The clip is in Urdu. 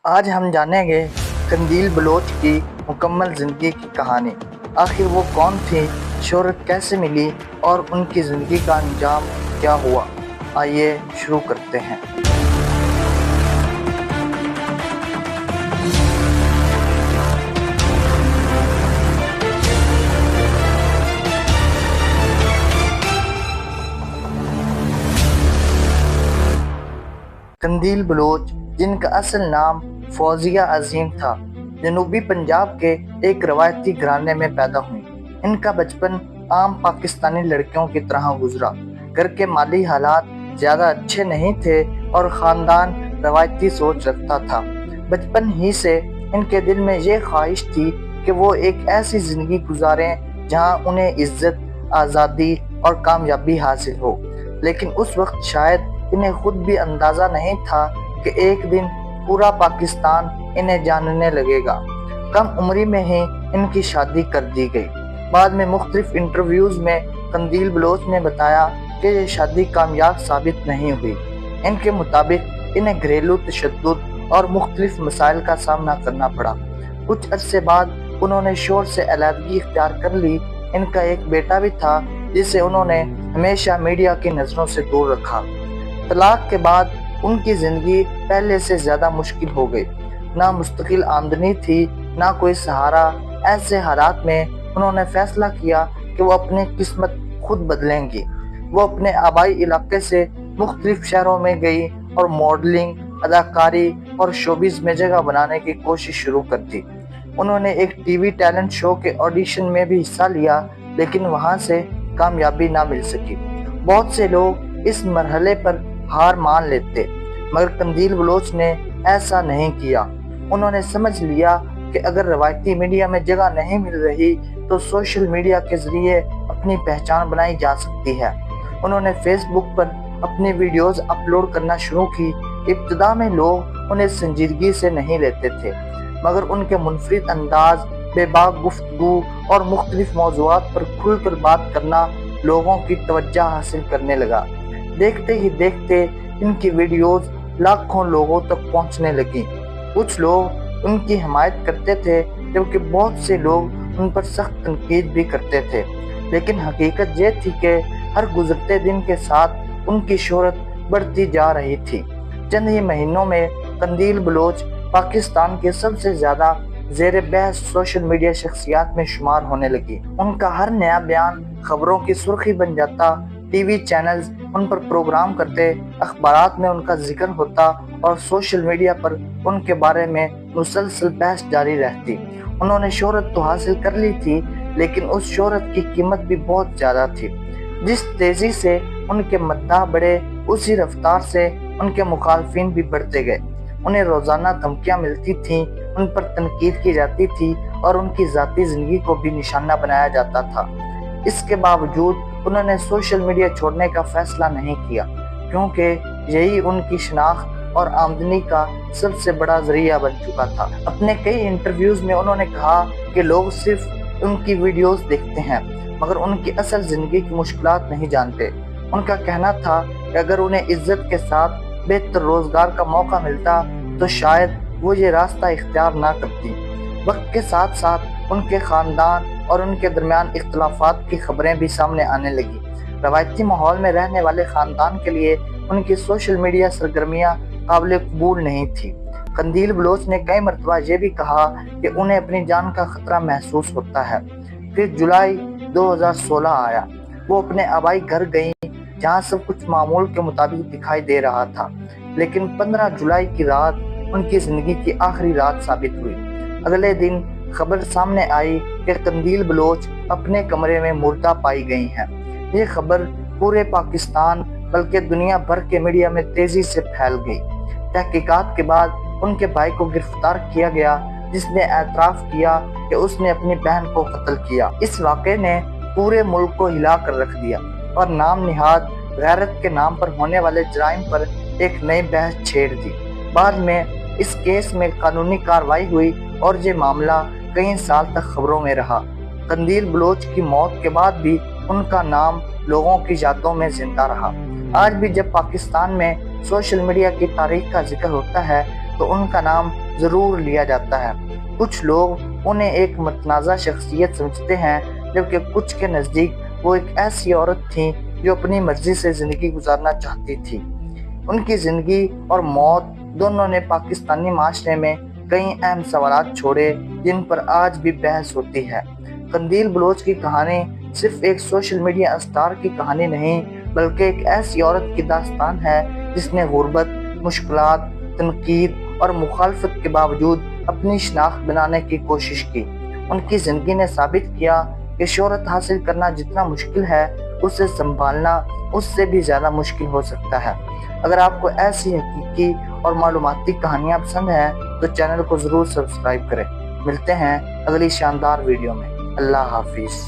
آج ہم جانیں گے قندیل بلوچ کی مکمل زندگی کی کہانی۔ آخر وہ کون تھی، شہرت کیسے ملی اور ان کی زندگی کا انجام کیا ہوا؟ آئیے شروع کرتے ہیں۔ قندیل بلوچ، جن کا اصل نام فوزیہ عظیم تھا، جنوبی پنجاب کے ایک روایتی گھرانے میں پیدا ہوئیں۔ ان کا بچپن عام پاکستانی لڑکیوں کی طرح گزرا۔ گھر کے مالی حالات زیادہ اچھے نہیں تھے اور خاندان روایتی سوچ رکھتا تھا۔ بچپن ہی سے ان کے دل میں یہ خواہش تھی کہ وہ ایک ایسی زندگی گزاریں جہاں انہیں عزت، آزادی اور کامیابی حاصل ہو، لیکن اس وقت شاید انہیں خود بھی اندازہ نہیں تھا کہ ایک دن پورا پاکستان انہیں جاننے لگے گا۔ کم عمری میں ہی ان کی شادی کر دی گئی۔ بعد میں مختلف انٹرویوز میں قندیل بلوچ نے بتایا کہ یہ شادی کامیاب ثابت نہیں ہوئی۔ ان کے مطابق انہیں گھریلو تشدد اور مختلف مسائل کا سامنا کرنا پڑا۔ کچھ عرصے بعد انہوں نے شوہر سے علیحدگی اختیار کر لی۔ ان کا ایک بیٹا بھی تھا جسے انہوں نے ہمیشہ میڈیا کی نظروں سے دور رکھا۔ طلاق کے بعد ان کی زندگی پہلے سے زیادہ مشکل ہو گئی۔ نہ مستقل آمدنی تھی، نہ کوئی سہارا۔ ایسے حالات میں انہوں نے فیصلہ کیا کہ وہ اپنی قسمت خود بدلیں گی۔ وہ اپنے آبائی علاقے سے مختلف شہروں میں گئی اور ماڈلنگ، اداکاری اور شوبز میں جگہ بنانے کی کوشش شروع کر دی۔ انہوں نے ایک ٹی وی ٹیلنٹ شو کے آڈیشن میں بھی حصہ لیا، لیکن وہاں سے کامیابی نہ مل سکی۔ بہت سے لوگ اس مرحلے پر ہار مان لیتے، مگر قندیل بلوچ نے ایسا نہیں کیا۔ انہوں نے سمجھ لیا کہ اگر روایتی میڈیا میں جگہ نہیں مل رہی تو سوشل میڈیا کے ذریعے اپنی پہچان بنائی جا سکتی ہے۔ انہوں نے فیس بک پر اپنی ویڈیوز اپلوڈ کرنا شروع کی۔ ابتدا میں لوگ انہیں سنجیدگی سے نہیں لیتے تھے، مگر ان کے منفرد انداز، بے باک گفتگو اور مختلف موضوعات پر کھل کر بات کرنا لوگوں کی توجہ حاصل کرنے لگا۔ دیکھتے ہی دیکھتے ان کی ویڈیوز لاکھوں لوگوں تک پہنچنے لگیں۔ کچھ لوگ ان کی حمایت کرتے تھے، جبکہ بہت سے لوگ ان پر سخت تنقید بھی کرتے تھے، لیکن حقیقت یہ تھی کہ ہر گزرتے دن کے ساتھ ان کی شہرت بڑھتی جا رہی تھی۔ چند ہی مہینوں میں قندیل بلوچ پاکستان کے سب سے زیادہ زیر بحث سوشل میڈیا شخصیات میں شمار ہونے لگی۔ ان کا ہر نیا بیان خبروں کی سرخی بن جاتا، ٹی وی چینلز ان پر پروگرام کرتے، اخبارات میں ان کا ذکر ہوتا اور سوشل میڈیا پر ان کے بارے میں مسلسل بحث جاری رہتی۔ انہوں نے شہرت تو حاصل کر لی تھی، لیکن اس شہرت کی قیمت بھی بہت زیادہ تھی۔ جس تیزی سے ان کے مداح بڑھے، اسی رفتار سے ان کے مخالفین بھی بڑھتے گئے۔ انہیں روزانہ دھمکیاں ملتی تھیں، ان پر تنقید کی جاتی تھی اور ان کی ذاتی زندگی کو بھی نشانہ بنایا جاتا تھا۔ اس کے باوجود انہوں نے سوشل میڈیا چھوڑنے کا فیصلہ نہیں کیا، کیونکہ یہی ان کی شناخت اور آمدنی کا سب سے بڑا ذریعہ بن چکا تھا۔ اپنے کئی انٹرویوز میں انہوں نے کہا کہ لوگ صرف ان کی ویڈیوز دیکھتے ہیں، مگر ان کی اصل زندگی کی مشکلات نہیں جانتے۔ ان کا کہنا تھا کہ اگر انہیں عزت کے ساتھ بہتر روزگار کا موقع ملتا تو شاید وہ یہ راستہ اختیار نہ کرتی۔ وقت کے ساتھ ساتھ ان کے خاندان اور ان کے درمیان اختلافات کی خبریں بھی سامنے آنے لگی۔ روایتی ماحول میں رہنے والے خاندان کے لیے ان کی سوشل میڈیا سرگرمیاں قابل قبول نہیں تھی۔ قندیل بلوچ نے کئی مرتبہ یہ بھی کہا کہ انہیں اپنی جان کا خطرہ محسوس ہوتا ہے۔ پھر جولائی 2016 آیا۔ وہ اپنے آبائی گھر گئیں، جہاں سب کچھ معمول کے مطابق دکھائی دے رہا تھا، لیکن 15 جولائی کی رات ان کی زندگی کی آخری رات ثابت ہوئی۔ اگلے دن خبر سامنے آئی کہ قندیل بلوچ اپنے کمرے میں مردہ پائی گئی ہیں۔ یہ خبر پورے پاکستان بلکہ دنیا بھر کے میڈیا میں تیزی سے پھیل گئی۔ تحقیقات کے بعد ان کے بھائی کو گرفتار کیا گیا، جس نے اعتراف کیا کہ اس نے اپنی بہن کو قتل کیا۔ اس واقعے نے پورے ملک کو ہلا کر رکھ دیا اور نام نہاد غیرت کے نام پر ہونے والے جرائم پر ایک نئی بحث چھیڑ دی۔ بعد میں اس کیس میں قانونی کارروائی ہوئی اور یہ معاملہ کئی سال تک خبروں میں رہا۔ قندیل بلوچ کی موت کے بعد بھی ان کا نام لوگوں کی یادوں میں زندہ رہا۔ آج بھی جب پاکستان میں سوشل میڈیا کی تاریخ کا ذکر ہوتا ہے تو ان کا نام ضرور لیا جاتا ہے۔ کچھ لوگ انہیں ایک متنازع شخصیت سمجھتے ہیں، جبکہ کچھ کے نزدیک وہ ایک ایسی عورت تھیں جو اپنی مرضی سے زندگی گزارنا چاہتی تھی۔ ان کی زندگی اور موت دونوں نے پاکستانی معاشرے میں کئی اہم سوالات چھوڑے جن پر آج بھی بحث ہوتی ہے۔ قندیل بلوچ کی کہانی صرف ایک سوشل میڈیا اسٹار کی کہانی نہیں، بلکہ ایک ایسی عورت کی داستان ہے جس نے غربت، مشکلات، تنقید اور مخالفت کے باوجود اپنی شناخت بنانے کی کوشش کی۔ ان کی زندگی نے ثابت کیا کہ شہرت حاصل کرنا جتنا مشکل ہے، اسے سنبھالنا اس سے بھی زیادہ مشکل ہو سکتا ہے۔ اگر آپ کو ایسی حقیقی اور معلوماتی کہانیاں پسند ہیں تو چینل کو ضرور سبسکرائب کریں۔ ملتے ہیں اگلی شاندار ویڈیو میں۔ اللہ حافظ۔